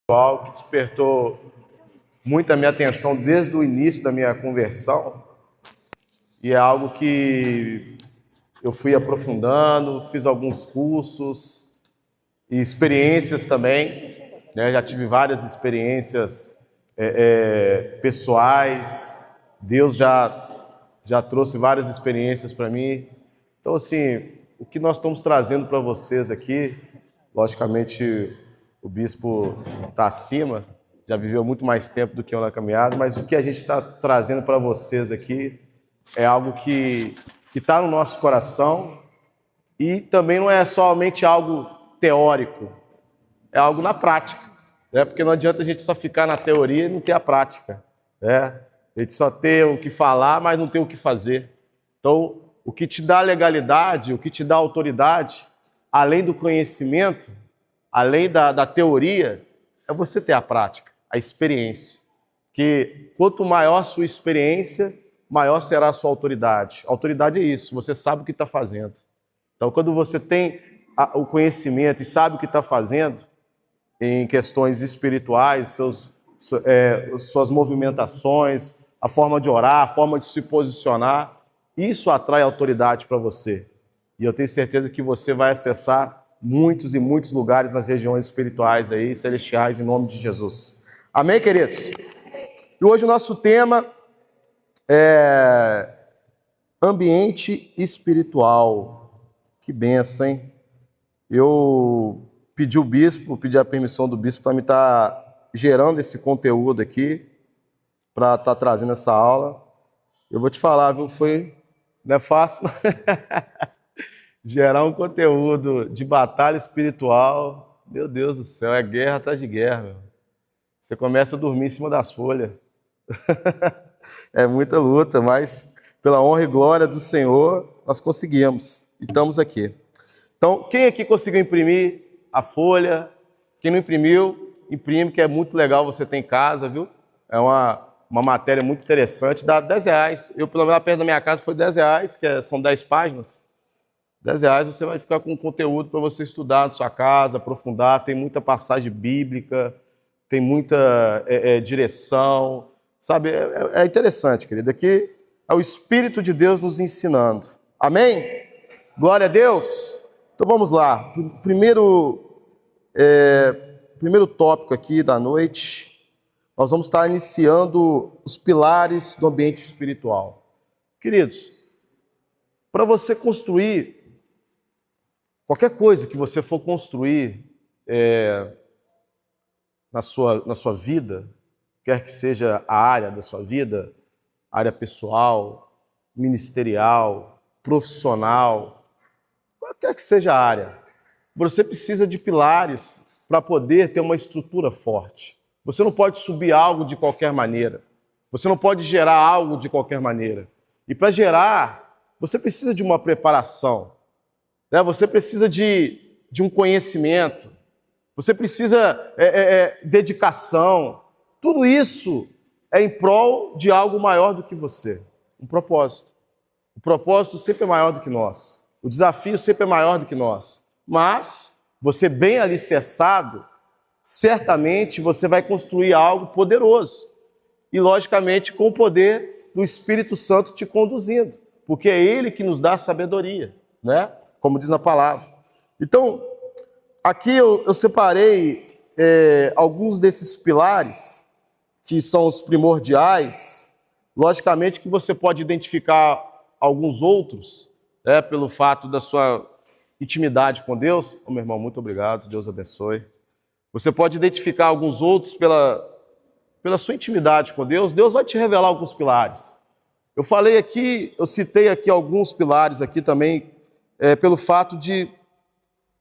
espiritual que despertou muito a minha atenção desde o início da minha conversão, e é algo que eu fui aprofundando, fiz alguns cursos e experiências também, né? Já tive várias experiências pessoais. Deus já trouxe várias experiências para mim. Então, assim, o que nós estamos trazendo para vocês aqui, logicamente o bispo está acima, já viveu muito mais tempo do que eu na caminhada, mas o que a gente está trazendo para vocês aqui é algo que está no nosso coração, e também não é somente algo teórico, é algo na prática, né? Porque não adianta a gente só ficar na teoria e não ter a prática, né? A gente só ter o que falar, mas não ter o que fazer. Então, o que te dá legalidade, o que te dá autoridade, além do conhecimento, além da teoria, é você ter a prática, a experiência. Que quanto maior a sua experiência, maior será a sua autoridade. A autoridade é isso, você sabe o que está fazendo. Então, quando você tem o conhecimento e sabe o que está fazendo, em questões espirituais, suas movimentações, a forma de orar, a forma de se posicionar, isso atrai autoridade para você. E eu tenho certeza que você vai acessar muitos e muitos lugares nas regiões espirituais aí, celestiais, em nome de Jesus. Amém, queridos? E hoje o nosso tema é ambiente espiritual. Que benção, hein? Eu pedi a permissão do bispo para me estar gerando esse conteúdo aqui, para estar trazendo essa aula. Eu vou te falar, viu? Não é fácil gerar um conteúdo de batalha espiritual. Meu Deus do céu, é guerra atrás de guerra, meu. Você começa a dormir em cima das folhas. É muita luta, mas pela honra e glória do Senhor, nós conseguimos e estamos aqui. Então, quem aqui conseguiu imprimir a folha? Quem não imprimiu, imprime, que é muito legal você ter em casa, viu? É uma matéria muito interessante, dá R$10. Eu, pelo menos, perto da minha casa foi R$10, são 10 páginas. R$10 você vai ficar com conteúdo para você estudar na sua casa, aprofundar. Tem muita passagem bíblica, tem muita direção, sabe? É interessante, querido. Aqui é o Espírito de Deus nos ensinando. Amém? Glória a Deus. Então vamos lá. Primeiro tópico aqui da noite, nós vamos estar iniciando os pilares do ambiente espiritual. Queridos, para você construir qualquer coisa que você for construir na sua vida, quer que seja a área da sua vida, área pessoal, ministerial, profissional, qualquer que seja a área, você precisa de pilares para poder ter uma estrutura forte. Você não pode subir algo de qualquer maneira. Você não pode gerar algo de qualquer maneira. E para gerar, você precisa de uma preparação, né? Você precisa de um conhecimento. Você precisa dedicação. Tudo isso é em prol de algo maior do que você. Um propósito. O propósito sempre é maior do que nós. O desafio sempre é maior do que nós. Mas você bem alicerçado, certamente você vai construir algo poderoso. E, logicamente, com o poder do Espírito Santo te conduzindo. Porque é Ele que nos dá a sabedoria, né? Como diz na palavra. Então, aqui eu separei alguns desses pilares, que são os primordiais. Logicamente que você pode identificar alguns outros, né, pelo fato da sua intimidade com Deus. Meu irmão, muito obrigado, Deus abençoe. Você pode identificar alguns outros pela sua intimidade com Deus. Deus vai te revelar alguns pilares. Eu citei aqui alguns pilares aqui também, pelo fato de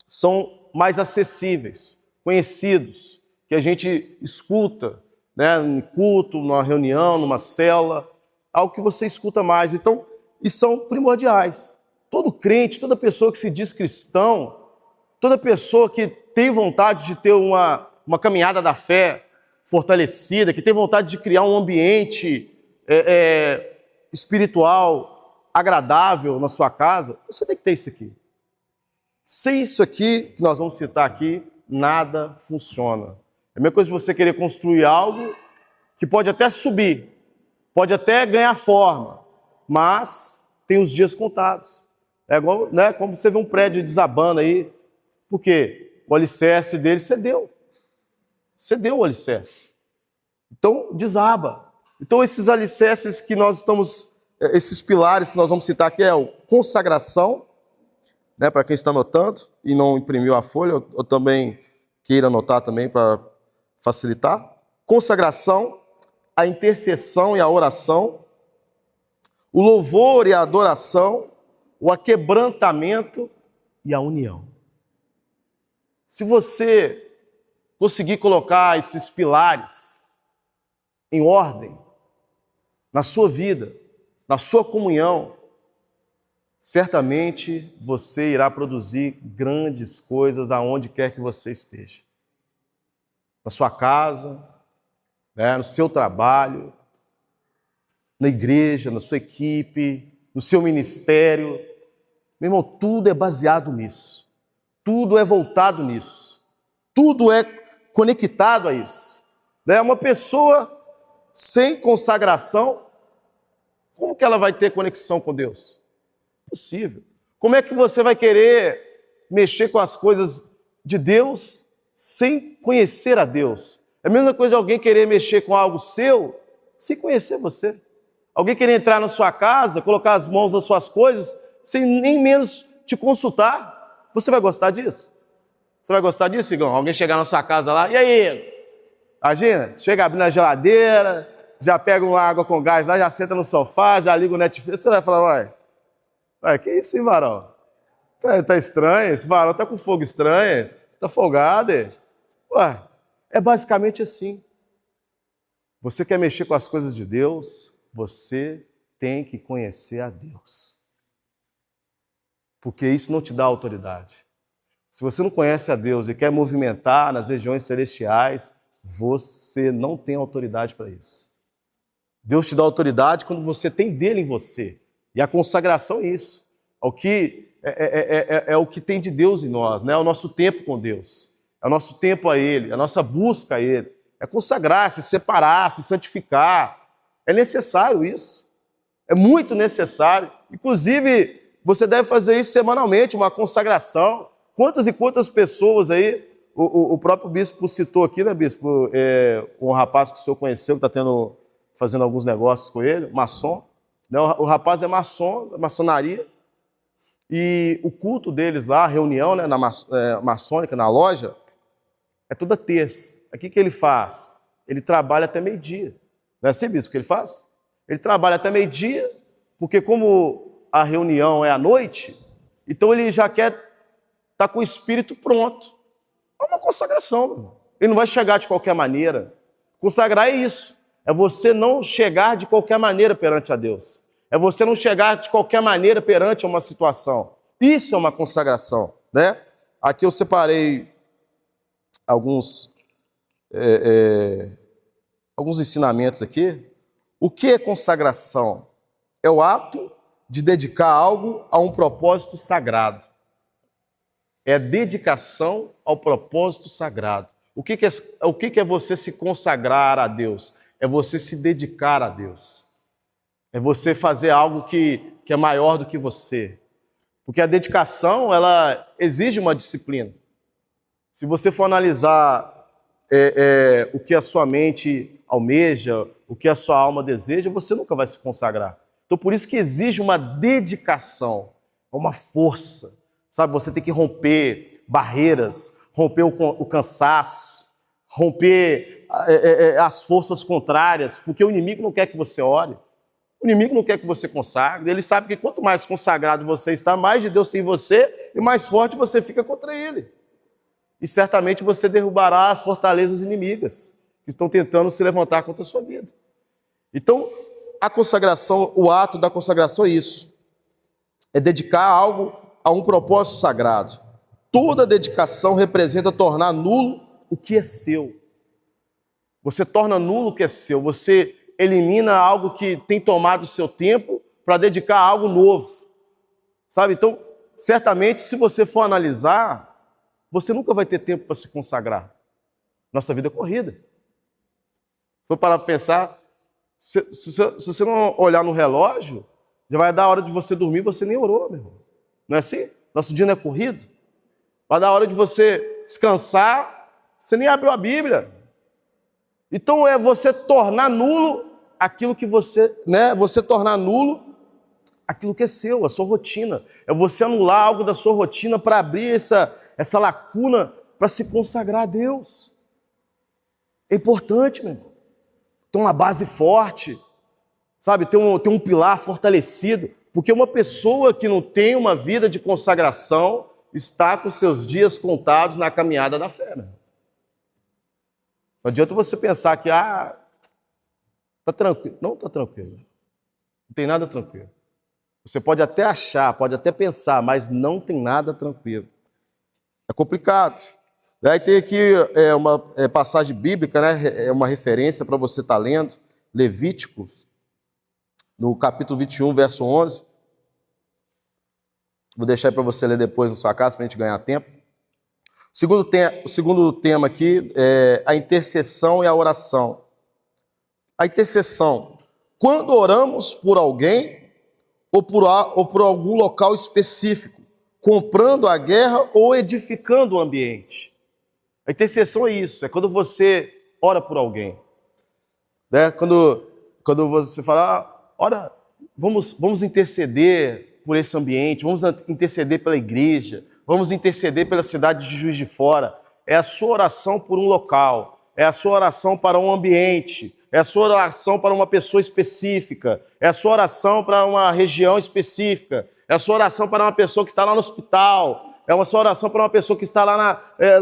são mais acessíveis, conhecidos, que a gente escuta, né, em culto, numa reunião, numa célula, algo que você escuta mais. Então, e são primordiais. Todo crente, toda pessoa que se diz cristão, toda pessoa que tem vontade de ter uma caminhada da fé fortalecida, que tem vontade de criar um ambiente espiritual agradável na sua casa, você tem que ter isso aqui. Sem isso aqui, que nós vamos citar aqui, nada funciona. É a mesma coisa de você querer construir algo que pode até subir, pode até ganhar forma, mas tem os dias contados. É igual, né, como você vê um prédio desabando aí, porque o alicerce dele cedeu. Cedeu o alicerce. Então, desaba. Então, esses alicerces que nós estamos, esses pilares que nós vamos citar aqui é o consagração, né, para quem está anotando e não imprimiu a folha, eu também queira anotar também para facilitar. Consagração, a intercessão e a oração, o louvor e a adoração, o aquebrantamento e a união. Se você conseguir colocar esses pilares em ordem na sua vida, na sua comunhão, certamente você irá produzir grandes coisas aonde quer que você esteja. Na sua casa, né, no seu trabalho, na igreja, na sua equipe, no seu ministério. Meu irmão, tudo é baseado nisso. Tudo é voltado nisso. Tudo é conectado a isso. Né? Uma pessoa sem consagração, como que ela vai ter conexão com Deus? Impossível. Como é que você vai querer mexer com as coisas de Deus sem conhecer a Deus? É a mesma coisa de alguém querer mexer com algo seu sem conhecer você. Alguém querer entrar na sua casa, colocar as mãos nas suas coisas, sem nem menos te consultar. Você vai gostar disso? Você vai gostar disso, Igão? Alguém chegar na sua casa lá, e aí? Imagina, chega abrindo a geladeira, já pega uma água com gás lá, já senta no sofá, já liga o Netflix, você vai falar, ué, que isso, hein, varão? Tá estranho, esse varão tá com fogo estranho, tá folgado. Ué, é basicamente assim. Você quer mexer com as coisas de Deus, você tem que conhecer a Deus. Porque isso não te dá autoridade. Se você não conhece a Deus e quer movimentar nas regiões celestiais, você não tem autoridade para isso. Deus te dá autoridade quando você tem dele em você. E a consagração é isso. É o que tem de Deus em nós, né? É o nosso tempo com Deus. É o nosso tempo a Ele, a nossa busca a Ele. É consagrar, se separar, se santificar. É necessário isso. É muito necessário. Inclusive, você deve fazer isso semanalmente, uma consagração. Quantas e quantas pessoas aí, o próprio bispo citou aqui, né, bispo? Um rapaz que o senhor conheceu, que está fazendo alguns negócios com ele, maçom. O rapaz é maçom, da maçonaria. E o culto deles lá, a reunião, né, maçônica, na loja, é toda terça. O que ele faz? Ele trabalha até meio-dia. Não é assim, bispo, que ele faz? Ele trabalha até meio-dia, porque como a reunião é à noite, então ele já quer estar com o espírito pronto. É uma consagração, meu irmão. Ele não vai chegar de qualquer maneira. Consagrar é isso. É você não chegar de qualquer maneira perante a Deus. É você não chegar de qualquer maneira perante uma situação. Isso é uma consagração, né? Aqui eu separei alguns ensinamentos aqui. O que é consagração? É o ato de dedicar algo a um propósito sagrado. É a dedicação ao propósito sagrado. O que é você se consagrar a Deus? É você se dedicar a Deus. É você fazer algo que é maior do que você. Porque a dedicação, ela exige uma disciplina. Se você for analisar o que a sua mente almeja, o que a sua alma deseja, você nunca vai se consagrar. Então, por isso que exige uma dedicação, uma força. Sabe, você tem que romper barreiras, romper o cansaço, romper as forças contrárias, porque o inimigo não quer que você ore. O inimigo não quer que você consagre. Ele sabe que quanto mais consagrado você está, mais de Deus tem em você e mais forte você fica contra ele. E certamente você derrubará as fortalezas inimigas que estão tentando se levantar contra a sua vida. Então, a consagração, o ato da consagração é isso. É dedicar algo a um propósito sagrado. Toda dedicação representa tornar nulo o que é seu. Você torna nulo o que é seu. Você elimina algo que tem tomado o seu tempo para dedicar a algo novo. Sabe? Então, certamente, se você for analisar, você nunca vai ter tempo para se consagrar. Nossa vida é corrida. Se for parar para pensar, se você não olhar no relógio, já vai dar a hora de você dormir, você nem orou, meu irmão. Não é assim? Nosso dia não é corrido. Vai dar a hora de você descansar, você nem abriu a Bíblia. Então é você tornar nulo aquilo que você, você tornar nulo aquilo que é seu, a sua rotina. É você anular algo da sua rotina para abrir essa lacuna para se consagrar a Deus. É importante, meu irmão. Ter uma base forte, sabe? Ter um pilar fortalecido. Porque uma pessoa que não tem uma vida de consagração está com seus dias contados na caminhada da fé, né? Não adianta você pensar que, tá tranquilo. Não está tranquilo. Não tem nada tranquilo. Você pode até achar, pode até pensar, mas não tem nada tranquilo. É complicado. Aí tem aqui uma passagem bíblica, né? É uma referência para você estar lendo. Levíticos, no capítulo 21, verso 11. Vou deixar aí para você ler depois na sua casa, para a gente ganhar tempo. O segundo tema aqui é a intercessão e a oração. A intercessão. Quando oramos por alguém ou por algum local específico, comprando a guerra ou edificando o ambiente. A intercessão é isso, é quando você ora por alguém. Né? Quando você fala, ora, vamos interceder por esse ambiente, vamos interceder pela igreja, vamos interceder pela cidade de Juiz de Fora. É a sua oração por um local, é a sua oração para um ambiente, é a sua oração para uma pessoa específica, é a sua oração para uma região específica, é a sua oração para uma pessoa que está lá no hospital, é a sua oração para uma pessoa que está lá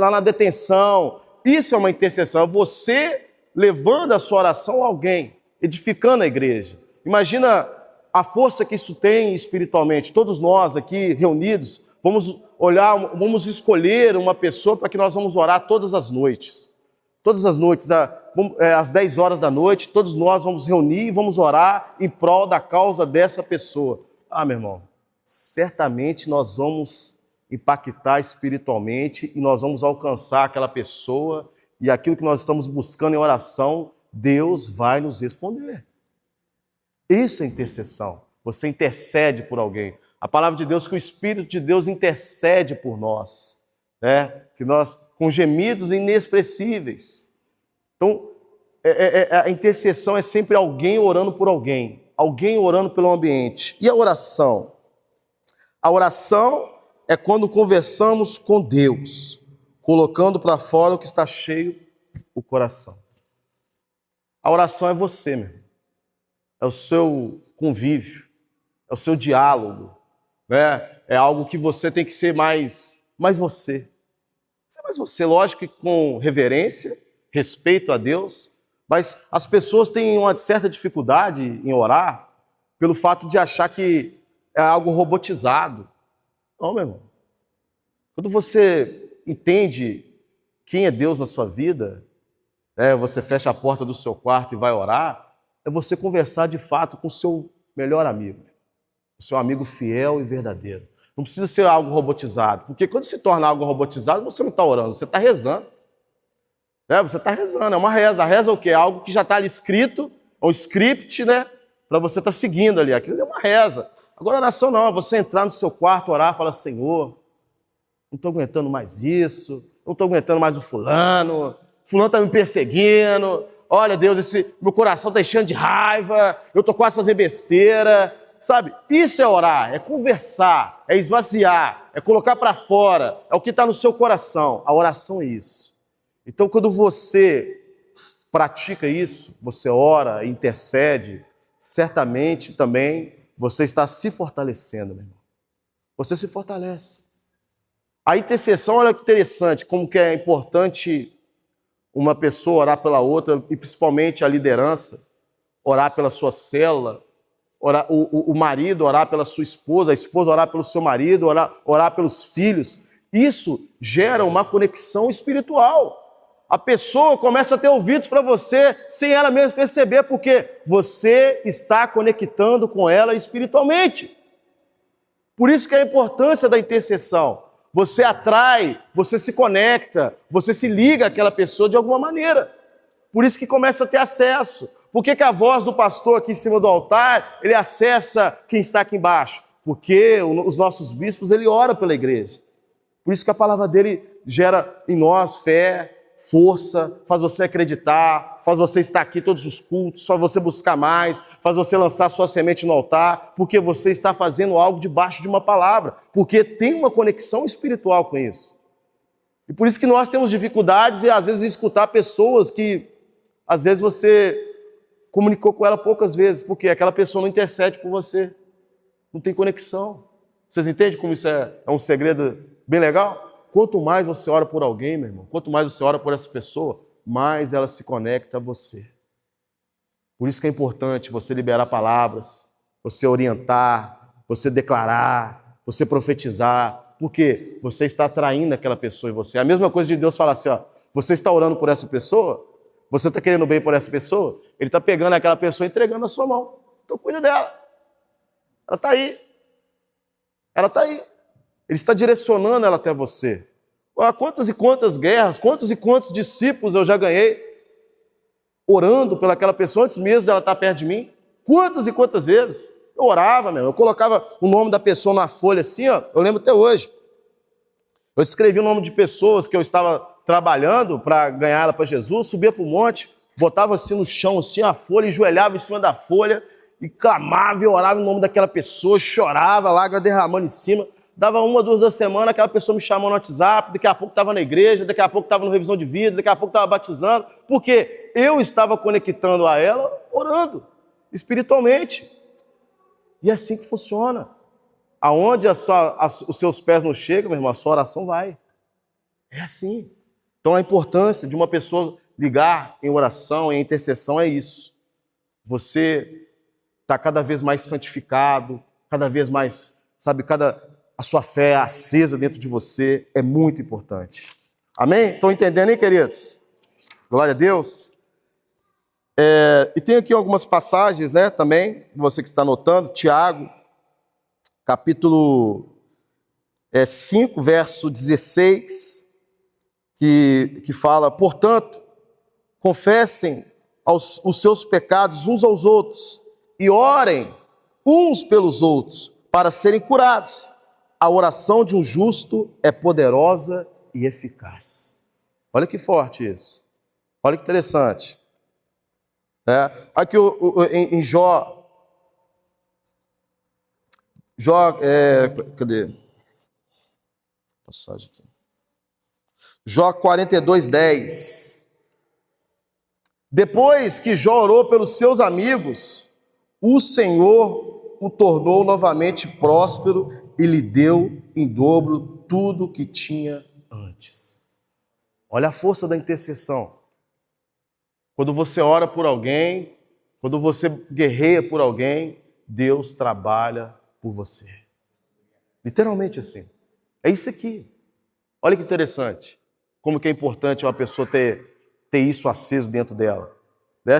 na detenção. Isso é uma intercessão, é você levando a sua oração a alguém, edificando a igreja. Imagina a força que isso tem espiritualmente. Todos nós aqui reunidos, vamos escolher uma pessoa para que nós vamos orar todas as noites. Todas as noites, às 10 horas da noite, todos nós vamos reunir e vamos orar em prol da causa dessa pessoa. Meu irmão, certamente nós vamos impactar espiritualmente e nós vamos alcançar aquela pessoa e aquilo que nós estamos buscando em oração, Deus vai nos responder. Isso é intercessão. Você intercede por alguém. A palavra de Deus, que o Espírito de Deus intercede por nós, né? Que nós, com gemidos inexpressíveis. Então, a intercessão é sempre alguém orando por alguém orando pelo ambiente. E a oração? A oração é quando conversamos com Deus, colocando para fora o que está cheio o coração. A oração é você, meu irmão. É o seu convívio, é o seu diálogo, né? É algo que você tem que ser mais você. Ser mais você, lógico que com reverência, respeito a Deus, mas as pessoas têm uma certa dificuldade em orar pelo fato de achar que é algo robotizado. Não, meu irmão. Quando você entende quem é Deus na sua vida, você fecha a porta do seu quarto e vai orar, é você conversar de fato com o seu melhor amigo, o seu amigo fiel e verdadeiro. Não precisa ser algo robotizado, porque quando se torna algo robotizado, você não está orando, você está rezando. Você está rezando, é uma reza. A reza é o quê? É algo que já está ali escrito, é um script, né? Para você estar seguindo ali. Aquilo é uma reza. Agora a oração não, é você entrar no seu quarto, orar, falar, Senhor, não estou aguentando mais isso, não estou aguentando mais o fulano está me perseguindo, olha Deus, meu coração está enchendo de raiva, eu estou quase fazendo besteira, sabe? Isso é orar, é conversar, é esvaziar, é colocar para fora, é o que está no seu coração. A oração é isso. Então, quando você pratica isso, você ora, intercede, certamente também você está se fortalecendo, meu irmão. Você se fortalece. A intercessão, olha que interessante, como que é importante uma pessoa orar pela outra, e principalmente a liderança, orar pela sua célula, o marido orar pela sua esposa, a esposa orar pelo seu marido, orar pelos filhos. Isso gera uma conexão espiritual. A pessoa começa a ter ouvidos para você sem ela mesma perceber, porque você está conectando com ela espiritualmente. Por isso que é a importância da intercessão. você atrai, você se conecta, você se liga àquela pessoa de alguma maneira. Por isso que começa a ter acesso. Por que a voz do pastor aqui em cima do altar, ele acessa quem está aqui embaixo? Porque os nossos bispos, ele ora pela igreja. Por isso que a palavra dele gera em nós fé, força, faz você acreditar, faz você estar aqui todos os cultos, faz você buscar mais, faz você lançar sua semente no altar, porque você está fazendo algo debaixo de uma palavra, porque tem uma conexão espiritual com isso. E por isso que nós temos dificuldades e às vezes escutar pessoas que às vezes você comunicou com ela poucas vezes, porque aquela pessoa não intercede por você, não tem conexão. Vocês entendem como isso é um segredo bem legal? Quanto mais você ora por alguém, meu irmão, quanto mais você ora por essa pessoa, mais ela se conecta a você. Por isso que é importante você liberar palavras, você orientar, você declarar, você profetizar, porque você está atraindo aquela pessoa em você. É a mesma coisa de Deus falar assim, ó, você está orando por essa pessoa, você está querendo bem por essa pessoa, ele está pegando aquela pessoa e entregando na sua mão. Então cuida dela. Ela está aí. Ela está aí. Ele está direcionando ela até você. Olha, quantas e quantas guerras, quantos e quantos discípulos eu já ganhei orando pelaquela pessoa antes mesmo dela estar perto de mim. Quantas e quantas vezes eu orava, meu, eu colocava o nome da pessoa na folha assim, ó, eu lembro até hoje. Eu escrevi o nome de pessoas que eu estava trabalhando para ganhar ela para Jesus, subia para o monte, botava assim no chão, assim, a folha, enjoelhava em cima da folha e clamava e orava em nome daquela pessoa, chorava, lágrima derramando em cima. Dava 1 ou 2 da semana, aquela pessoa me chamou no WhatsApp, daqui a pouco estava na igreja, daqui a pouco estava no revisão de vidas, daqui a pouco estava batizando, porque eu estava conectando a ela, orando, espiritualmente. E é assim que funciona. Aonde os seus pés não chegam, meu irmão, a sua oração vai. É assim. Então a importância de uma pessoa ligar em oração, em intercessão é isso. Você está cada vez mais santificado, cada vez mais, sabe, a sua fé acesa dentro de você é muito importante. Amém? Estão entendendo, hein, queridos? Glória a Deus. E tem aqui algumas passagens, né, também, você que está anotando, Tiago, capítulo 5, verso 16, que fala, portanto, confessem os seus pecados uns aos outros e orem uns pelos outros para serem curados. A oração de um justo é poderosa e eficaz. Olha que forte isso. Olha que interessante. Aqui em Jó, cadê? Passagem aqui. Jó 42:10. Depois que Jó orou pelos seus amigos, o Senhor o tornou novamente próspero e lhe deu em dobro tudo o que tinha antes. Olha a força da intercessão. Quando você ora por alguém, quando você guerreia por alguém, Deus trabalha por você. Literalmente assim. É isso aqui. Olha que interessante. Como que é importante uma pessoa ter isso aceso dentro dela.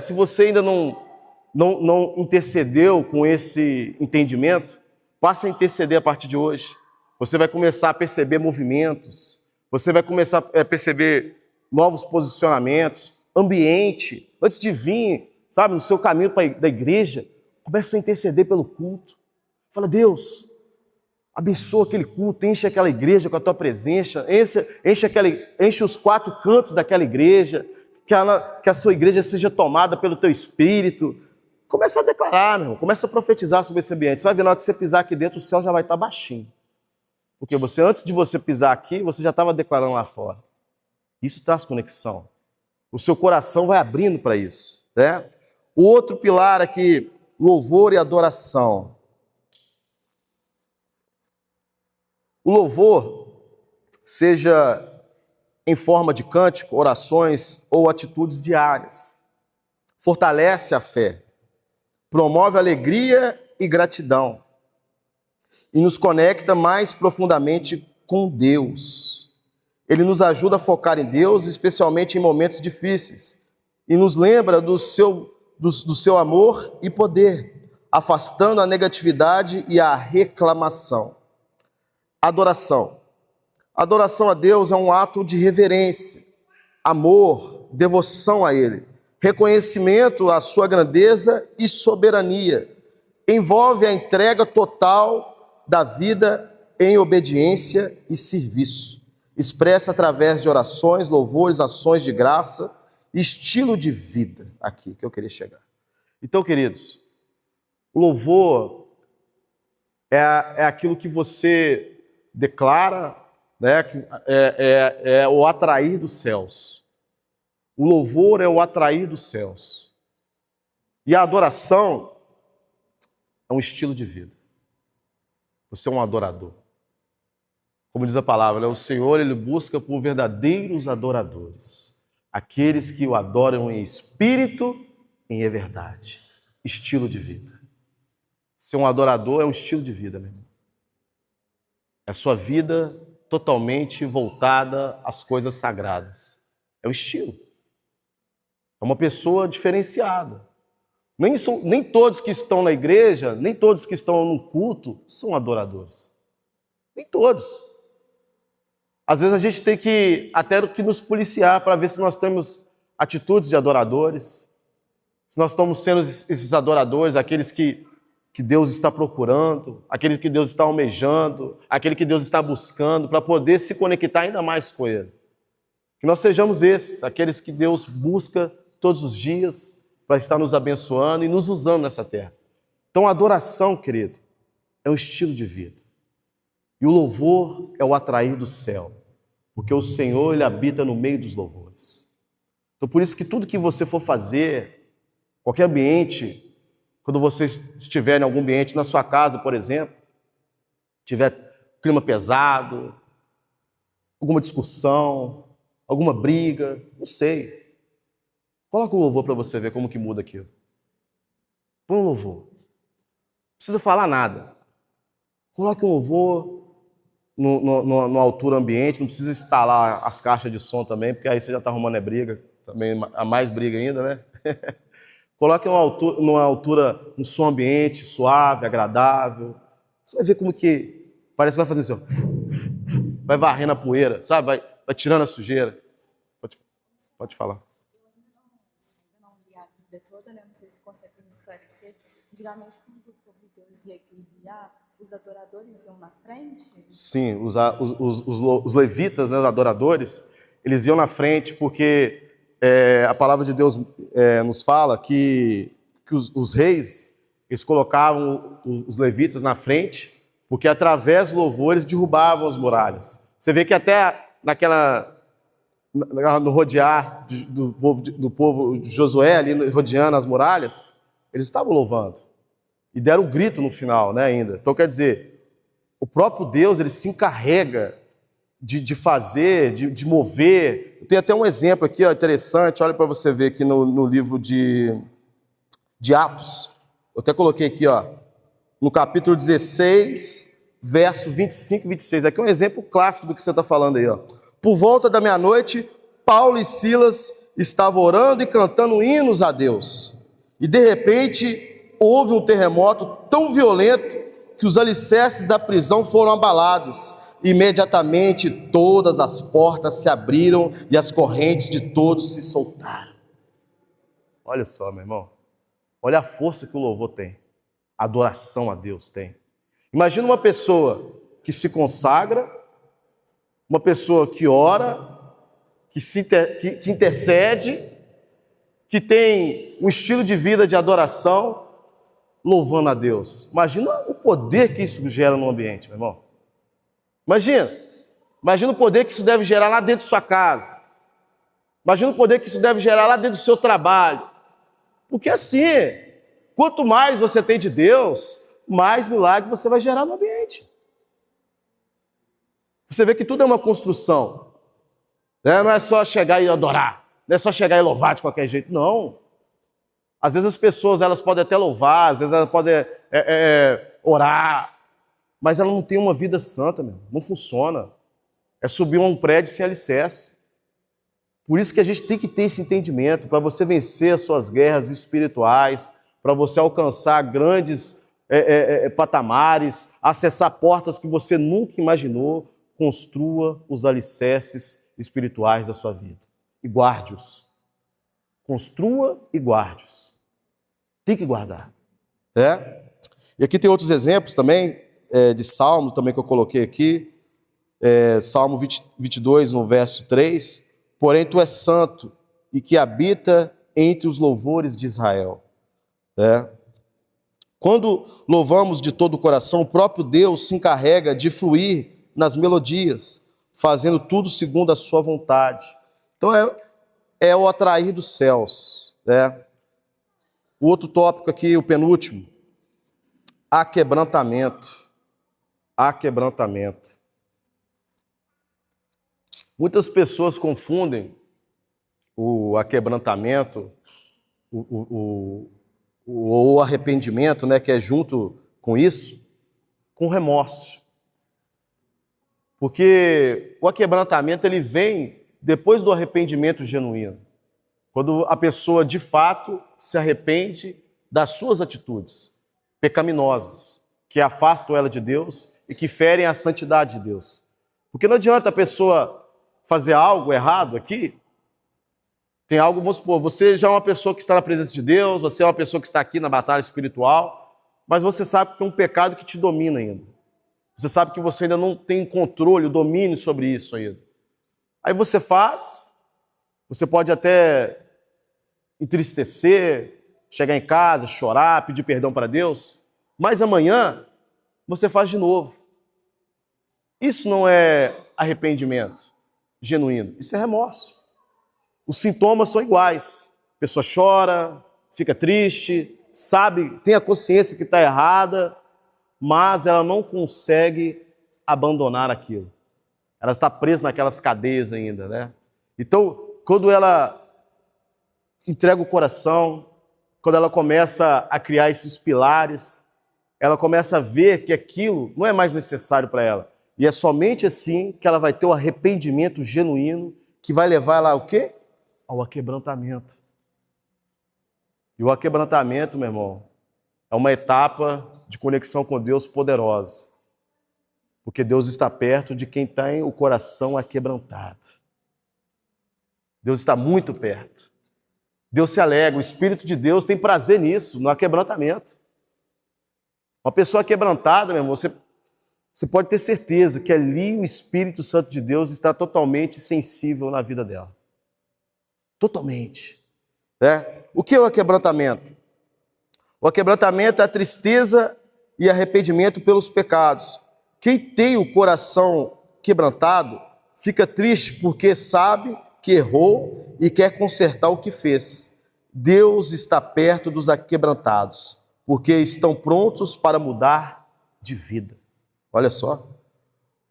Se você ainda não intercedeu com esse entendimento, passe a interceder a partir de hoje. Você vai começar a perceber movimentos, você vai começar a perceber novos posicionamentos, ambiente. Antes de vir, sabe, no seu caminho da igreja, comece a interceder pelo culto. Fala, Deus, abençoa aquele culto, enche aquela igreja com a tua presença, enche os 4 cantos daquela igreja, que a sua igreja seja tomada pelo teu espírito. Começa a declarar, meu irmão, começa a profetizar sobre esse ambiente. Você vai ver, na hora que você pisar aqui dentro, o céu já vai estar baixinho. Porque antes de você pisar aqui, você já estava declarando lá fora. Isso traz conexão. O seu coração vai abrindo para isso, né? O outro pilar aqui, louvor e adoração. O louvor, seja em forma de cântico, orações ou atitudes diárias, fortalece a fé, promove alegria e gratidão e nos conecta mais profundamente com Deus. Ele nos ajuda a focar em Deus, especialmente em momentos difíceis, e nos lembra do seu amor e poder, afastando a negatividade e a reclamação. Adoração. Adoração a Deus é um ato de reverência, amor, devoção a Ele, reconhecimento à sua grandeza e soberania. Envolve a entrega total da vida em obediência e serviço. Expressa através de orações, louvores, ações de graça, estilo de vida, aqui que eu queria chegar. Então, queridos, o louvor é aquilo que você declara, né? É o atrair dos céus. O louvor é o atrair dos céus. E a adoração é um estilo de vida. Você é um adorador. Como diz a palavra, né? O Senhor, Ele busca por verdadeiros adoradores. Aqueles que o adoram em espírito e em verdade. Estilo de vida. Ser um adorador é um estilo de vida, meu irmão. É a sua vida totalmente voltada às coisas sagradas. É o estilo. É uma pessoa diferenciada. Nem todos que estão na igreja, nem todos que estão no culto são adoradores. Nem todos. Às vezes a gente tem que até que nos policiar para ver se nós temos atitudes de adoradores, se nós estamos sendo esses adoradores, aqueles que Deus está procurando, aquele que Deus está almejando, aquele que Deus está buscando para poder se conectar ainda mais com Ele. Que nós sejamos esses, aqueles que Deus busca todos os dias para estar nos abençoando e nos usando nessa terra. Então a adoração, querido, é um estilo de vida. E o louvor é o atrair do céu, porque o Senhor, Ele habita no meio dos louvores. Então por isso que tudo que você for fazer, qualquer ambiente, quando você estiver em algum ambiente, na sua casa, por exemplo, tiver clima pesado, alguma discussão, alguma briga, não sei. Coloca um louvor para você ver como que muda aquilo. Põe um louvor. Não precisa falar nada. Coloque um louvor no altura ambiente, não precisa instalar as caixas de som também, porque aí você já está arrumando briga, também a mais briga ainda, né? Coloque numa altura, um som ambiente suave, agradável. Você vai ver como que parece que vai fazer assim, ó. Vai varrendo a poeira, sabe? Vai tirando a sujeira. Pode falar. Eu não li a Bíblia toda, né? Não sei se consegue me esclarecer. Antigamente, quando o povo de Deus ia guerrear, os adoradores iam na frente? Sim, os levitas, né, os adoradores, eles iam na frente porque a palavra de Deus nos fala que os reis, eles colocavam os levitas na frente, porque através dos louvores derrubavam as muralhas. Você vê que até no rodear do povo de Josué, ali rodeando as muralhas, eles estavam louvando. E deram o grito no final, né, ainda. Então, quer dizer, o próprio Deus, ele se encarrega de fazer, de mover. Tem até um exemplo aqui, ó, interessante, olha para você ver aqui no livro de Atos. Eu até coloquei aqui, ó, no capítulo 16, verso 25 e 26. Aqui é um exemplo clássico do que você está falando aí, ó. Por volta da meia-noite, Paulo e Silas estavam orando e cantando hinos a Deus. E de repente, houve um terremoto tão violento que os alicerces da prisão foram abalados. Imediatamente todas as portas se abriram e as correntes de todos se soltaram. Olha só, meu irmão. Olha a força que o louvor tem. A adoração a Deus tem. Imagina uma pessoa que se consagra, uma pessoa que ora, que intercede, que tem um estilo de vida de adoração, louvando a Deus. Imagina o poder que isso gera no ambiente, meu irmão. Imagina o poder que isso deve gerar lá dentro de sua casa. Imagina o poder que isso deve gerar lá dentro do seu trabalho. Porque assim, quanto mais você tem de Deus, mais milagre você vai gerar no ambiente. Você vê que tudo é uma construção. Não é só chegar e adorar. Não é só chegar e louvar de qualquer jeito. Não. Às vezes as pessoas elas podem até louvar, às vezes elas podem orar, mas ela não tem uma vida santa, meu. Não funciona. É subir um prédio sem alicerce. Por isso que a gente tem que ter esse entendimento, para você vencer as suas guerras espirituais, para você alcançar grandes patamares, acessar portas que você nunca imaginou, construa os alicerces espirituais da sua vida e guarde-os. Construa e guarde-os. Tem que guardar. E aqui tem outros exemplos também, de Salmo também que eu coloquei aqui. Salmo 22, no verso 3. Porém, tu és santo e que habita entre os louvores de Israel. Quando louvamos de todo o coração, o próprio Deus se encarrega de fluir nas melodias, fazendo tudo segundo a sua vontade. Então é o atrair dos céus. O outro tópico aqui, o penúltimo, aquebrantamento. Aquebrantamento. Muitas pessoas confundem o aquebrantamento, o arrependimento, que é junto com isso, com remorso. Porque o aquebrantamento ele vem depois do arrependimento genuíno. Quando a pessoa de fato se arrepende das suas atitudes pecaminosas, que afastam ela de Deus e que ferem a santidade de Deus. Porque não adianta a pessoa fazer algo errado aqui. Tem algo, vamos supor, você já é uma pessoa que está na presença de Deus, você é uma pessoa que está aqui na batalha espiritual, mas você sabe que tem um pecado que te domina ainda. Você sabe que você ainda não tem controle, o domínio sobre isso ainda. Aí você faz, você pode até entristecer, chegar em casa, chorar, pedir perdão para Deus, mas amanhã você faz de novo. Isso não é arrependimento genuíno, isso é remorso. Os sintomas são iguais. A pessoa chora, fica triste, sabe, tem a consciência que está errada, mas ela não consegue abandonar aquilo. Ela está presa naquelas cadeias ainda, Então, quando ela entrega o coração, quando ela começa a criar esses pilares, ela começa a ver que aquilo não é mais necessário para ela. E é somente assim que ela vai ter o arrependimento genuíno que vai levar ela ao quê? Ao aquebrantamento. E o aquebrantamento, meu irmão, é uma etapa de conexão com Deus poderosa. Porque Deus está perto de quem tem o coração aquebrantado. Deus está muito perto. Deus se alegra, o Espírito de Deus tem prazer nisso, no aquebrantamento. Uma pessoa quebrantada, meu irmão, você pode ter certeza que ali o Espírito Santo de Deus está totalmente sensível na vida dela. Totalmente. O que é o aquebrantamento? O aquebrantamento é a tristeza e arrependimento pelos pecados. Quem tem o coração quebrantado fica triste porque sabe que errou e quer consertar o que fez. Deus está perto dos aquebrantados, porque estão prontos para mudar de vida. Olha só.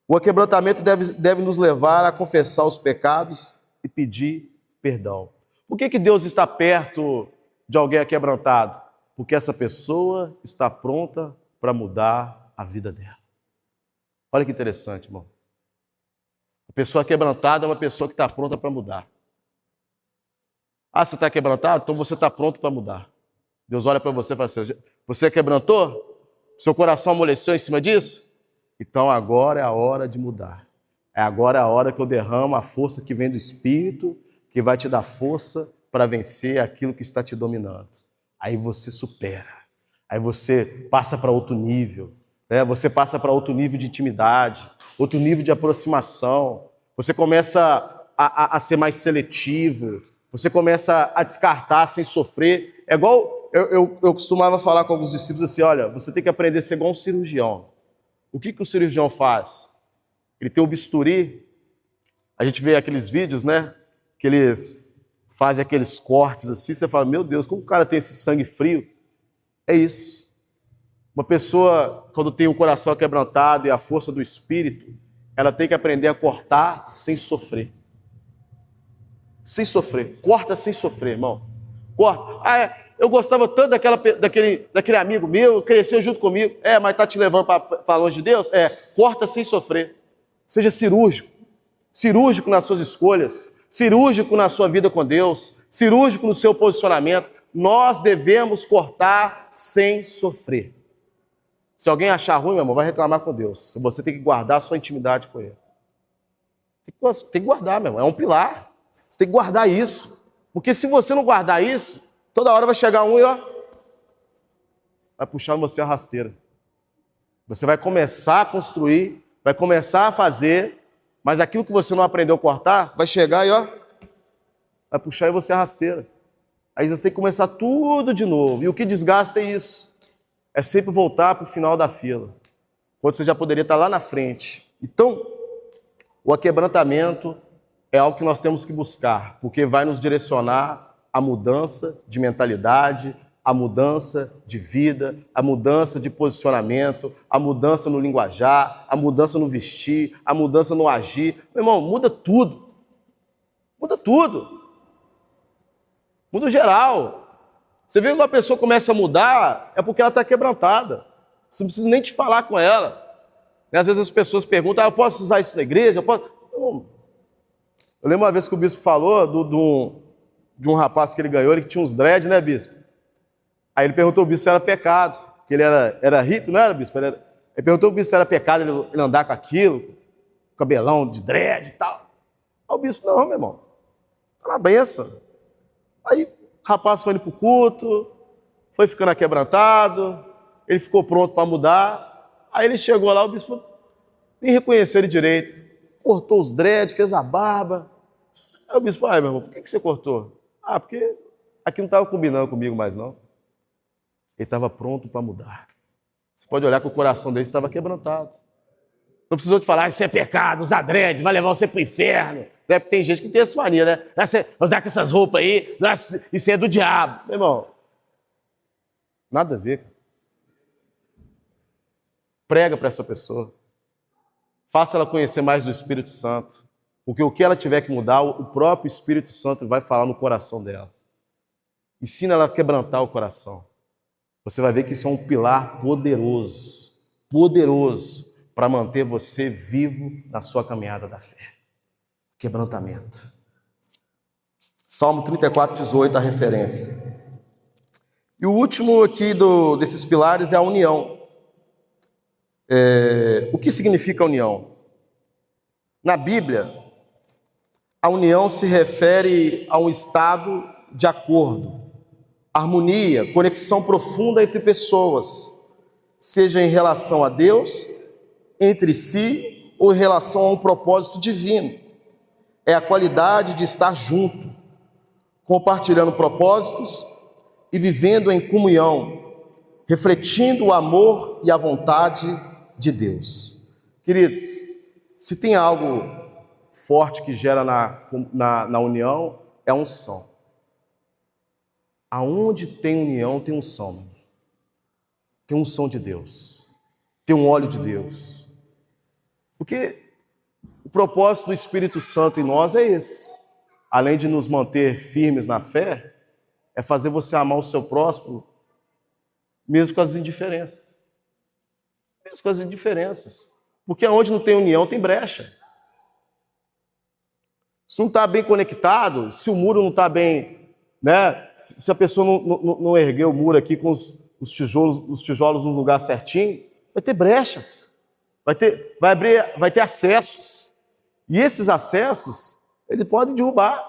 O aquebrantamento deve nos levar a confessar os pecados e pedir perdão. Por que Deus está perto de alguém aquebrantado? Porque essa pessoa está pronta para mudar a vida dela. Olha que interessante, irmão. A pessoa quebrantada é uma pessoa que está pronta para mudar. Ah, você está quebrantado? Então você está pronto para mudar. Deus olha para você e fala assim, você quebrantou? Seu coração amoleceu em cima disso? Então agora é a hora de mudar. Agora é a hora que eu derramo a força que vem do Espírito, que vai te dar força para vencer aquilo que está te dominando. Aí você supera. Aí você passa para outro nível. Você passa para outro nível de intimidade, outro nível de aproximação. Você começa a ser mais seletivo. Você começa a descartar sem sofrer. É igual, eu costumava falar com alguns discípulos assim, olha, você tem que aprender a ser igual um cirurgião. O que o cirurgião faz? Ele tem um bisturi. A gente vê aqueles vídeos, que eles fazem aqueles cortes assim, você fala, meu Deus, como o cara tem esse sangue frio? É isso. Uma pessoa, quando tem o coração quebrantado e a força do Espírito, ela tem que aprender a cortar sem sofrer. Sem sofrer. Corta sem sofrer, irmão. Corta. Eu gostava tanto daquele amigo meu, cresceu junto comigo. Mas está te levando para longe de Deus? Corta sem sofrer. Seja cirúrgico. Cirúrgico nas suas escolhas. Cirúrgico na sua vida com Deus. Cirúrgico no seu posicionamento. Nós devemos cortar sem sofrer. Se alguém achar ruim, meu irmão, vai reclamar com Deus. Você tem que guardar a sua intimidade com Ele. Tem que guardar, meu irmão. É um pilar. Você tem que guardar isso. Porque se você não guardar isso, toda hora vai chegar um e vai puxar você a rasteira. Você vai começar a construir, vai começar a fazer, mas aquilo que você não aprendeu a cortar, vai chegar e vai puxar você a rasteira. Aí você tem que começar tudo de novo. E o que desgasta é isso. É sempre voltar para o final da fila. Quando você já poderia estar lá na frente. Então, o aquebrantamento é algo que nós temos que buscar, porque vai nos direcionar à mudança de mentalidade, à mudança de vida, à mudança de posicionamento, à mudança no linguajar, à mudança no vestir, à mudança no agir. Meu irmão, muda tudo. Muda tudo. Muda geral. Você vê que uma pessoa começa a mudar, é porque ela está quebrantada. Você não precisa nem te falar com ela. Às vezes as pessoas perguntam, eu posso usar isso na igreja? Não. Eu lembro uma vez que o bispo falou de um rapaz que ele ganhou, ele que tinha uns dread, né, bispo? Aí ele perguntou ao bispo se era pecado, que ele era hippie, não era, bispo? Ele perguntou ao bispo se era pecado ele andar com aquilo, cabelão de dread e tal. Aí o bispo, não, meu irmão, tá na benção. Aí o rapaz foi indo para o culto, foi ficando aquebrantado, ele ficou pronto para mudar. Aí ele chegou lá, o bispo nem reconheceu ele direito, cortou os dreads, fez a barba. Aí o bispo, meu irmão, por que você cortou? Porque aqui não estava combinando comigo mais não. Ele estava pronto para mudar. Você pode olhar que o coração dele estava quebrantado. Não precisou te falar, isso é pecado, usar dread, vai levar você para o inferno. Porque tem gente que tem essa mania, né? Usar com essas roupas aí, isso é do diabo. Meu irmão, nada a ver. Prega para essa pessoa. Faça ela conhecer mais do Espírito Santo. Porque o que ela tiver que mudar, o próprio Espírito Santo vai falar no coração dela. Ensina ela a quebrantar o coração. Você vai ver que isso é um pilar poderoso, poderoso, para manter você vivo na sua caminhada da fé. Quebrantamento. Salmo 34:18, a referência. E o último aqui desses pilares é a união. O que significa união? Na Bíblia, a união se refere a um estado de acordo, harmonia, conexão profunda entre pessoas, seja em relação a Deus, entre si ou em relação a um propósito divino. É a qualidade de estar junto, compartilhando propósitos e vivendo em comunhão, refletindo o amor e a vontade de Deus. Queridos, se tem algo forte que gera na união, é a unção. Aonde tem união, tem unção. Tem unção de Deus. Tem um óleo de Deus. Porque o propósito do Espírito Santo em nós é esse. Além de nos manter firmes na fé, é fazer você amar o seu próximo, mesmo com as indiferenças. Mesmo com as indiferenças. Porque onde não tem união, tem brecha. Se não está bem conectado, se o muro não está bem, né? Se a pessoa não erguer o muro aqui com os tijolos no lugar certinho, vai ter brechas, vai ter acessos. E esses acessos, eles podem derrubar.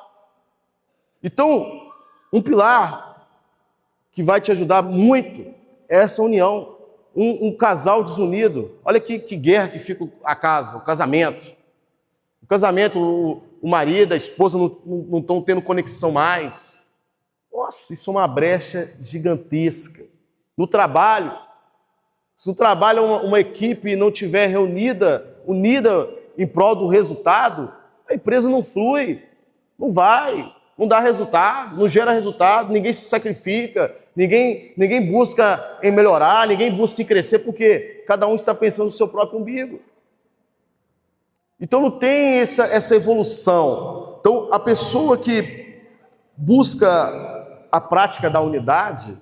Então, um pilar que vai te ajudar muito é essa união. Um casal desunido, olha que guerra que fica a casa, o casamento. O casamento, o marido, a esposa não estão tendo conexão mais. Nossa, isso é uma brecha gigantesca. No trabalho, se no trabalho uma equipe não estiver unida em prol do resultado, a empresa não flui, não vai, não dá resultado, não gera resultado, ninguém se sacrifica, ninguém busca em melhorar, ninguém busca em crescer, porque cada um está pensando no seu próprio umbigo. Então não tem essa evolução. Então a pessoa que busca a prática da unidade,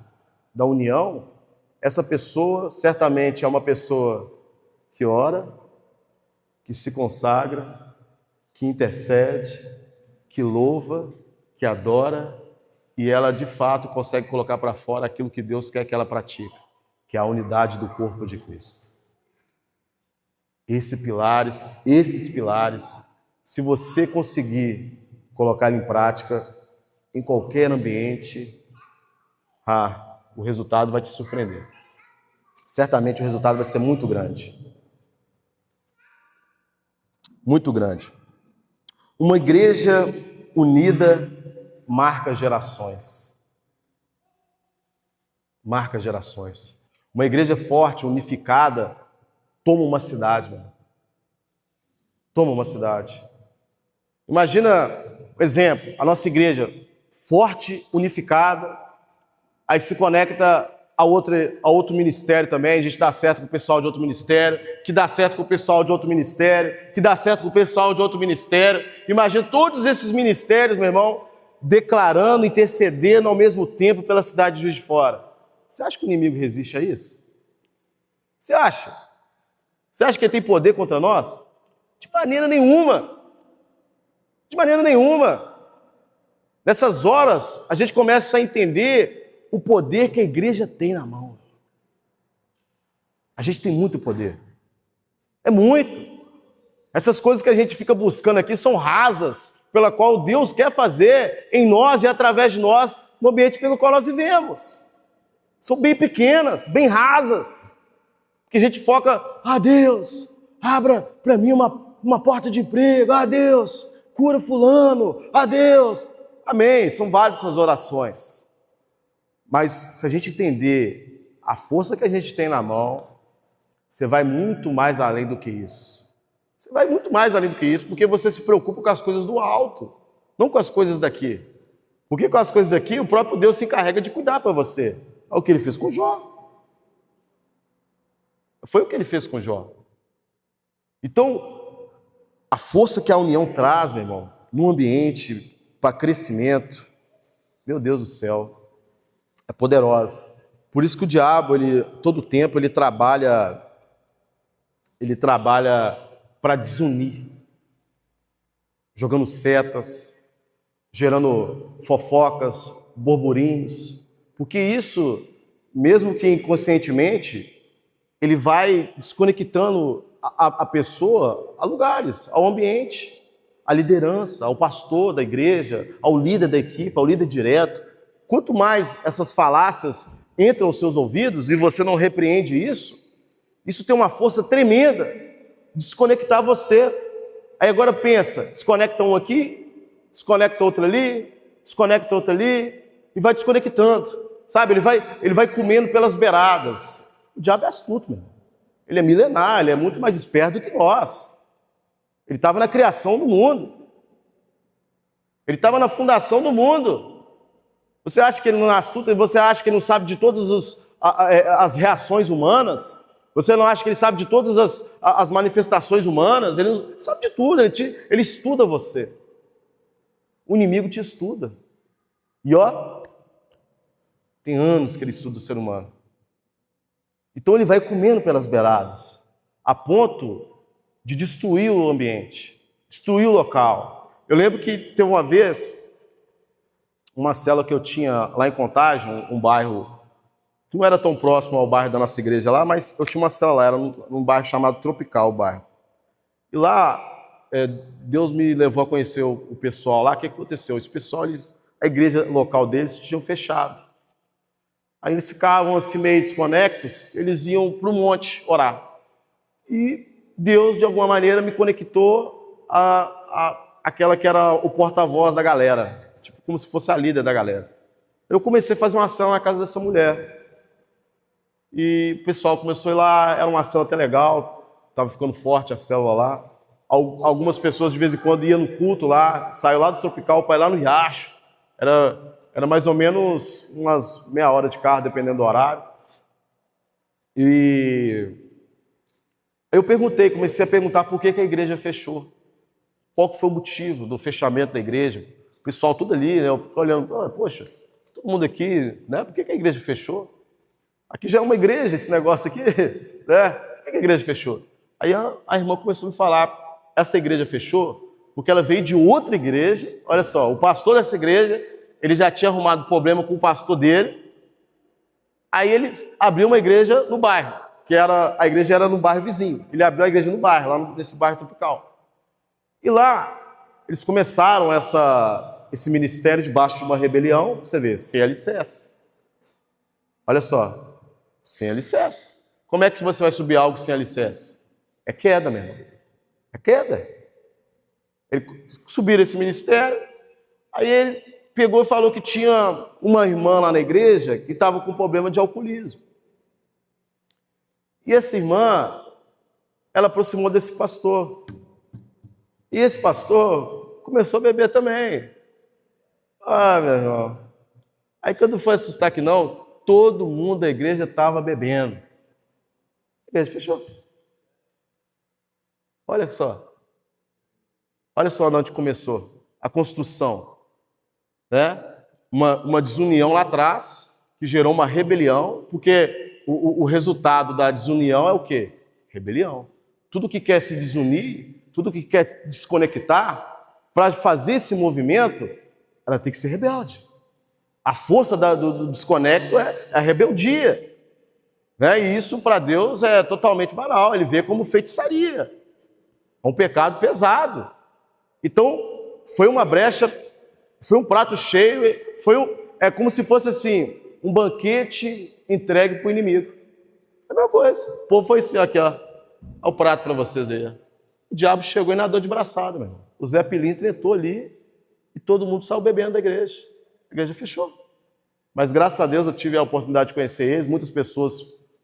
da união, essa pessoa certamente é uma pessoa que ora, que se consagra, que intercede, que louva, que adora, e ela de fato consegue colocar para fora aquilo que Deus quer que ela pratique, que é a unidade do corpo de Cristo. Esses pilares se você conseguir colocar ele em prática em qualquer ambiente, o resultado vai te surpreender. Certamente o resultado vai ser muito grande. Muito grande. Uma igreja unida marca gerações. Marca gerações. Uma igreja forte, unificada, toma uma cidade, mano. Toma uma cidade. Imagina, por exemplo, a nossa igreja forte, unificada, aí se conecta a outro ministério também, a gente dá certo com o pessoal de outro ministério, que dá certo com o pessoal de outro ministério, que dá certo com o pessoal de outro ministério. Imagina todos esses ministérios, meu irmão, declarando, intercedendo ao mesmo tempo pela cidade de Juiz de Fora. Você acha que o inimigo resiste a isso? Você acha? Você acha que ele tem poder contra nós? De maneira nenhuma. De maneira nenhuma. Nessas horas, a gente começa a entender o poder que a igreja tem na mão. A gente tem muito poder. É muito. Essas coisas que a gente fica buscando aqui são rasas, pela qual Deus quer fazer em nós e através de nós no ambiente pelo qual nós vivemos. São bem pequenas, bem rasas. Que a gente foca, Deus, abra para mim uma porta de emprego, Deus, cura fulano, Deus. Amém, são várias essas orações. Mas se a gente entender a força que a gente tem na mão, você vai muito mais além do que isso. Você vai muito mais além do que isso, porque você se preocupa com as coisas do alto, não com as coisas daqui. Porque com as coisas daqui, o próprio Deus se encarrega de cuidar para você. É o que ele fez com Jó. Foi o que ele fez com Jó. Então, a força que a união traz, meu irmão, no ambiente, para crescimento, meu Deus do céu, é poderosa. Por isso que o diabo, todo tempo, ele trabalha para desunir, jogando setas, gerando fofocas, burburinhos, porque isso, mesmo que inconscientemente, ele vai desconectando a pessoa a lugares, ao ambiente, à liderança, ao pastor da igreja, ao líder da equipe, ao líder direto. Quanto mais essas falácias entram aos seus ouvidos e você não repreende isso tem uma força tremenda de desconectar você. Aí agora pensa, desconecta um aqui, desconecta outro ali, desconecta outro ali, e vai desconectando. Sabe, ele vai comendo pelas beiradas. O diabo é astuto, meu. Ele é milenar, ele é muito mais esperto do que nós. Ele estava na criação do mundo. Ele estava na fundação do mundo. Você acha que ele não é astuto? Você acha que ele não sabe de todas as reações humanas? Você não acha que ele sabe de todas as manifestações humanas? Ele não sabe de tudo, ele estuda você. O inimigo te estuda. E tem anos que ele estuda o ser humano. Então ele vai comendo pelas beiradas, a ponto de destruir o ambiente, destruir o local. Eu lembro que teve uma vez, uma célula que eu tinha lá em Contagem, um bairro que não era tão próximo ao bairro da nossa igreja lá, mas eu tinha uma célula lá, era num bairro chamado Tropical, o bairro. E lá, Deus me levou a conhecer o pessoal lá. O que aconteceu? Esse pessoal, a igreja local deles tinham fechado. Aí eles ficavam assim meio desconectos, eles iam para o monte orar. E Deus, de alguma maneira, me conectou àquela que era o porta-voz da galera, tipo como se fosse a líder da galera. Eu comecei a fazer uma ação na casa dessa mulher. E o pessoal começou a ir lá, era uma ação até legal, estava ficando forte a célula lá. Algumas pessoas de vez em quando iam no culto lá, saiu lá do Tropical para ir lá no Riacho. Era mais ou menos umas meia hora de carro, dependendo do horário. E eu comecei a perguntar por que a igreja fechou. Qual foi o motivo do fechamento da igreja? O pessoal tudo ali, né? Eu fico olhando, poxa, todo mundo aqui, né? Por que a igreja fechou? Aqui já é uma igreja esse negócio aqui, né? Por que a igreja fechou? Aí a irmã começou a me falar, essa igreja fechou porque ela veio de outra igreja. Olha só, o pastor dessa igreja, ele já tinha arrumado problema com o pastor dele. Aí ele abriu uma igreja no bairro, a igreja era no bairro vizinho. Ele abriu a igreja no bairro, lá nesse bairro Tropical. E lá, eles começaram esse ministério debaixo de uma rebelião, você vê, sem alicerce. Olha só, sem alicerce. Como é que você vai subir algo sem alicerce? É queda, meu irmão. É queda. Eles subiram esse ministério, aí ele pegou e falou que tinha uma irmã lá na igreja que estava com problema de alcoolismo. E essa irmã, ela aproximou desse pastor. E esse pastor começou a beber também. Ah, meu irmão. Aí quando foi assustar que não, todo mundo da igreja estava bebendo. A igreja fechou. Olha só. Olha só onde começou a construção. Né? Uma desunião lá atrás, que gerou uma rebelião, porque o resultado da desunião é o quê? Rebelião. Tudo que quer se desunir, tudo que quer desconectar, para fazer esse movimento, ela tem que ser rebelde. A força do desconecto é a rebeldia. Né? E isso para Deus é totalmente banal, ele vê como feitiçaria. É um pecado pesado. Então, foi uma brecha, foi um prato cheio, é como se fosse assim, um banquete entregue para o inimigo. É a mesma coisa. O povo foi assim, aqui, ó. Olha o prato para vocês aí. O diabo chegou e nadou de braçada, meu irmão. O Zé Pilintra entrou ali e todo mundo saiu bebendo da igreja. A igreja fechou. Mas graças a Deus eu tive a oportunidade de conhecer eles, muitas pessoas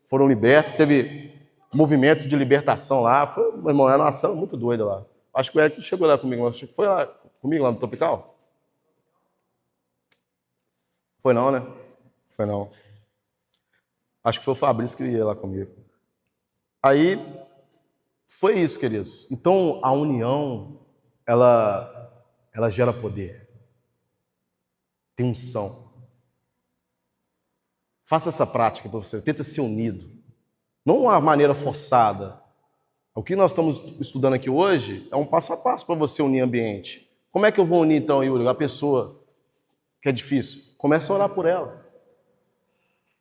foram libertas, teve movimentos de libertação lá. Foi, meu irmão, era uma ação muito doida lá. Acho que o Eric chegou lá comigo. Foi lá comigo lá no Tropical? Foi não, né? Foi não. Acho que foi o Fabrício que ia lá comigo. Aí, foi isso, queridos. Então, a união, ela gera poder. Tem unção. Faça essa prática para você. Tenta ser unido. Não uma maneira forçada. O que nós estamos estudando aqui hoje é um passo a passo para você unir ambiente. Como é que eu vou unir, então, Yuri, a pessoa que é difícil? Comece a orar por ela.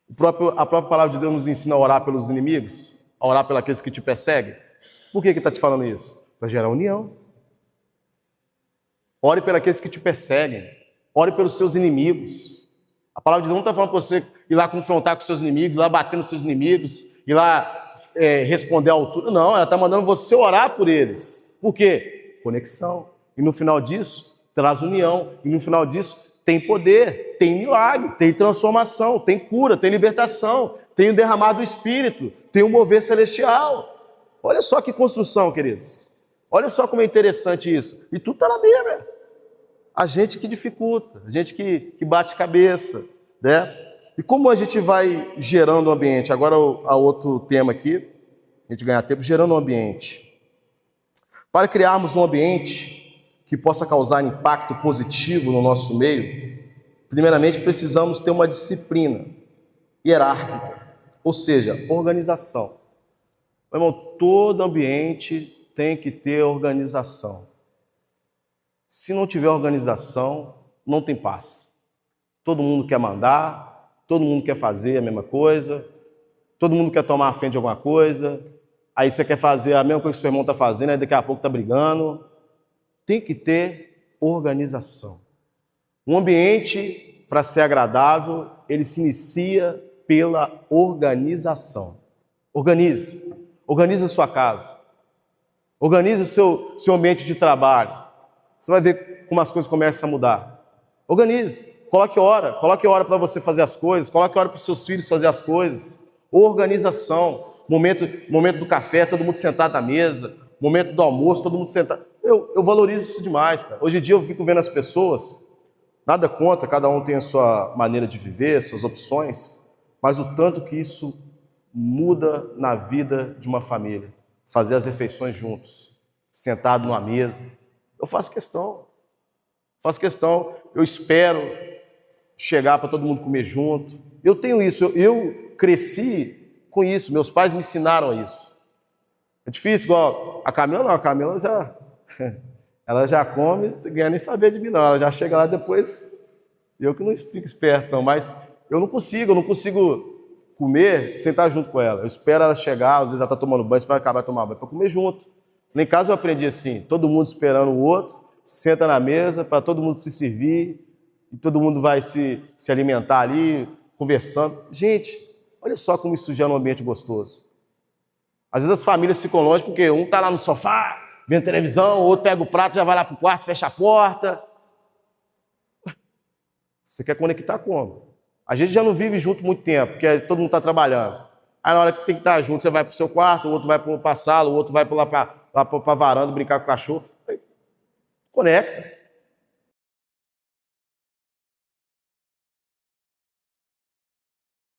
A própria palavra de Deus nos ensina a orar pelos inimigos, a orar pelos que te perseguem. Por que está te falando isso? Para gerar união. Ore pelos que te perseguem. Ore pelos seus inimigos. A palavra de Deus não está falando para você ir lá confrontar com seus inimigos, ir lá bater nos seus inimigos, ir lá responder à altura. Não, ela está mandando você orar por eles. Por quê? Conexão. E no final disso, traz união. E no final disso, tem poder, tem milagre, tem transformação, tem cura, tem libertação, tem o derramar do Espírito, tem o mover celestial. Olha só que construção, queridos. Olha só como é interessante isso. E tudo está na Bíblia. A gente que dificulta, a gente que bate cabeça, né? E como a gente vai gerando o ambiente? Agora há outro tema aqui, a gente ganha tempo, gerando um ambiente. Para criarmos um ambiente que possa causar impacto positivo no nosso meio, primeiramente precisamos ter uma disciplina hierárquica, ou seja, organização. Meu irmão, todo ambiente tem que ter organização. Se não tiver organização, não tem paz. Todo mundo quer mandar, todo mundo quer fazer a mesma coisa, todo mundo quer tomar a frente de alguma coisa, aí você quer fazer a mesma coisa que seu irmão está fazendo, aí daqui a pouco está brigando. Tem que ter organização. Um ambiente, para ser agradável, ele se inicia pela organização. Organize. Organize a sua casa. Organize o seu ambiente de trabalho. Você vai ver como as coisas começam a mudar. Organize. Coloque hora para você fazer as coisas, coloque hora para os seus filhos fazer as coisas. Organização. Momento do café, todo mundo sentado à mesa. Momento do almoço, todo mundo sentado. Eu valorizo isso demais, cara. Hoje em dia eu fico vendo as pessoas, nada contra, cada um tem a sua maneira de viver, suas opções, mas o tanto que isso muda na vida de uma família. Fazer as refeições juntos, sentado numa mesa. Eu faço questão. Eu espero chegar para todo mundo comer junto. Eu tenho isso, eu cresci com isso, meus pais me ensinaram isso. É difícil, igual a Camila não, a Camila ela já come, não ganha nem saber de mim não, ela já chega lá depois, eu que não fico esperto não, mas eu não consigo comer sem estar junto com ela. Eu espero ela chegar, às vezes ela está tomando banho, espero acabar de tomar banho para comer junto. Lá em casa eu aprendi assim, todo mundo esperando o outro, senta na mesa para todo mundo se servir, e todo mundo vai se alimentar ali, conversando. Gente, olha só como isso gera um ambiente gostoso. Às vezes as famílias ficam longe porque um está lá no sofá, vendo televisão, o outro pega o prato, já vai lá para o quarto, fecha a porta. Você quer conectar como? A gente já não vive junto muito tempo, porque todo mundo está trabalhando. Aí na hora que tem que estar junto, você vai para o seu quarto, o outro vai para a sala, o outro vai lá para a varanda brincar com o cachorro. Conecta.